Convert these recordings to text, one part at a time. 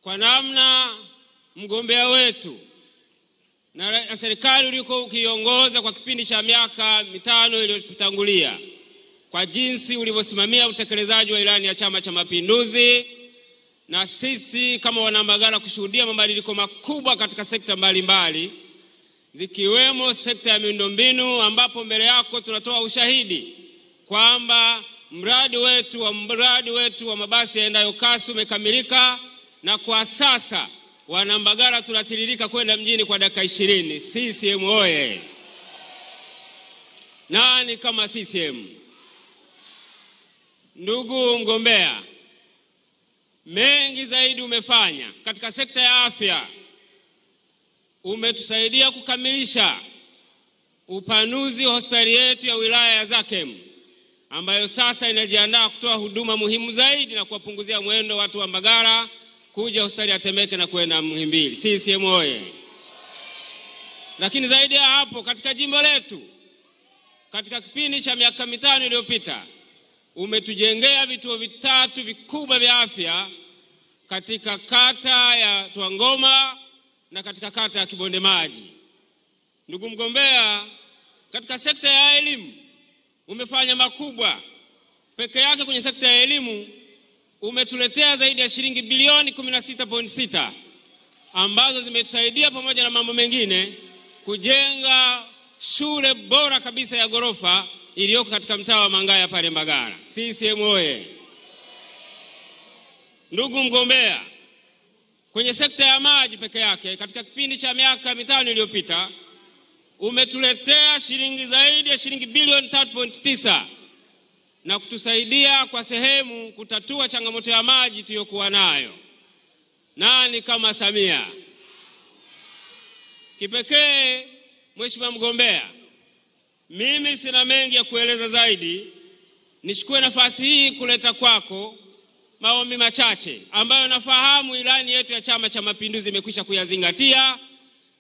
kwa namna mgombea wetu na serikali uliko ukiongoza kwa kipindi cha miaka 5 iliyotangulia, kwa jinsi ulivyosimamia utekelezaji wa ilani ya Chama cha Mapinduzi, na sisi kama Wanambagala kushuhudia mabadiliko makubwa katika sekta mbalimbali, zikiwemo sekta ya miundombinu, ambapo mbele yako tunatoa ushahidi kwamba mradi wetu wa mabasi yaendayo kasi umekamilika, na kwa sasa Wanambagala tunatiririka kwenda mjini kwa dakika 20. CCM oye! Nani kama CCM? Ndugu mgombea, mengi zaidi umefanya katika sekta ya afya. Umetusaidia kukamilisha upanuzi wa hospitali yetu ya wilaya ya Zakem, ambayo sasa inajiandaa kutoa huduma muhimu zaidi na kuwapunguzia mwendo watu wa Mbagala kuja hospitali ya Temeke na kwenda Muhimbili. CCM oye! Lakini zaidi ya hapo, katika jimbo letu, katika kipindi cha miaka 5 iliyopita, umetujengea vituo 3 vikubwa vya afya katika kata ya Twangoma na katika kata ya Kibonde Maji. Ndugu mgombea, katika sekta ya elimu umefanya makubwa. Peke yake kwenye sekta ya elimu umetuletea zaidi ya shilingi bilioni 16.6 ambazo zimetusaidia pamoja na mambo mengine kujenga shule bora kabisa ya ghorofa iliyoko katika mtaa wa Mangaya pale Mbagala. CCM oye! Ndugu mgombea, kwenye sekta ya maji peke yake katika kipindi cha miaka 5 iliyopita umetuletea zaidi ya shilingi bilioni 3.9 na kutusaidia kwa sehemu kutatua changamoto ya maji tuliyokuwa nayo. Nani kama Samia? Kipekee, Mheshimiwa mgombea, mimi sina mengi ya kueleza zaidi. Nichukue nafasi hii kuleta kwako maombi machache ambayo nafahamu ilani yetu ya Chama cha Mapinduzi imekwisha kuyazingatia.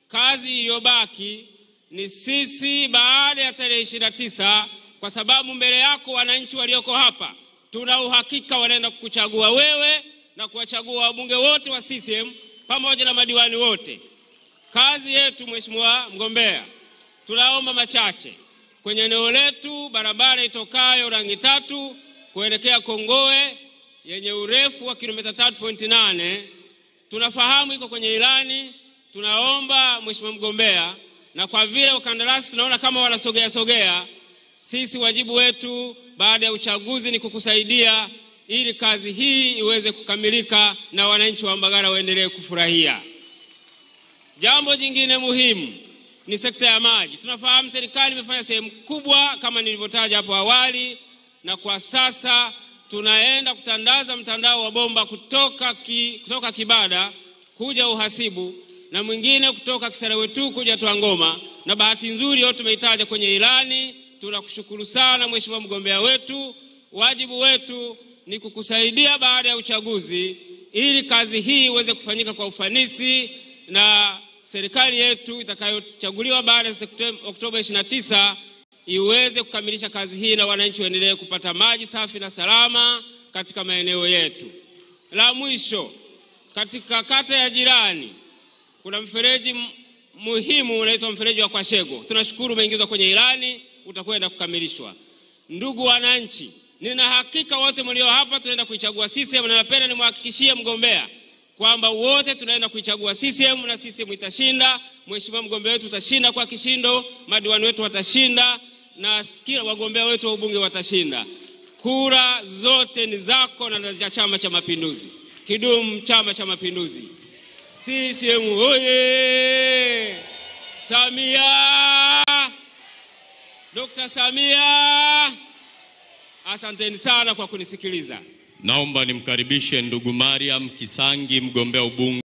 Kazi iliyobaki ni sisi baada ya tarehe 29, kwa sababu mbele yako wananchi walioko hapa tuna uhakika wanaenda kukuchagua wewe na kuwachagua wabunge wote wa CCM pamoja na madiwani wote. Kazi yetu Mheshimiwa mgombea, tunaomba machache. Kwenye eneo letu, barabara itokayo Rangi 3 kuelekea Kongowe yenye urefu wa kilomita 3.8 tunafahamu iko kwenye ilani. Tunaomba Mheshimiwa mgombea, na kwa vile wakandarasi tunaona kama wanasogea, sisi wajibu wetu baada ya uchaguzi ni kukusaidia ili kazi hii iweze kukamilika na wananchi wa Mbagala waendelee kufurahia. Jambo jingine muhimu ni sekta ya maji. Tunafahamu serikali imefanya sehemu kubwa kama nilivyotaja hapo awali, na kwa sasa tunaenda kutandaza mtandao wa bomba kutoka Kibada kuja Uhasibu na mwingine kutoka Kisarawetu kuja Twangoma, na bahati nzuri yote tumeitaja kwenye ilani. Tunakushukuru sana Mheshimiwa mgombea wetu. Wajibu wetu ni kukusaidia baada ya uchaguzi ili kazi hii iweze kufanyika kwa ufanisi, na serikali yetu itakayochaguliwa baada ya Oktoba 29 iweze kukamilisha kazi hii na wananchi waendelee kupata maji safi na salama katika maeneo yetu. La mwisho, katika kata ya jirani kuna mfereji muhimu unaitwa mfereji wa Kwashego. Tunashukuru umeingizwa kwenye ilani, utakwenda kukamilishwa. Ndugu wananchi, nina hakika wote mlio hapa tunaenda kuichagua CCM, na napenda nimhakikishie mgombea kwamba wote tunaenda kuichagua CCM na CCM itashinda. Mheshimiwa mgombea wetu utashinda kwa kishindo, madiwani wetu watashinda, na kila wagombea wetu wa ubunge watashinda. Kura zote ni zako na za Chama cha Mapinduzi. Kidumu Chama cha Mapinduzi! CCM oye! Samia! Dr. Samia! Asanteni sana kwa kunisikiliza. Naomba nimkaribishe ndugu Mariam Kisangi, mgombea ubunge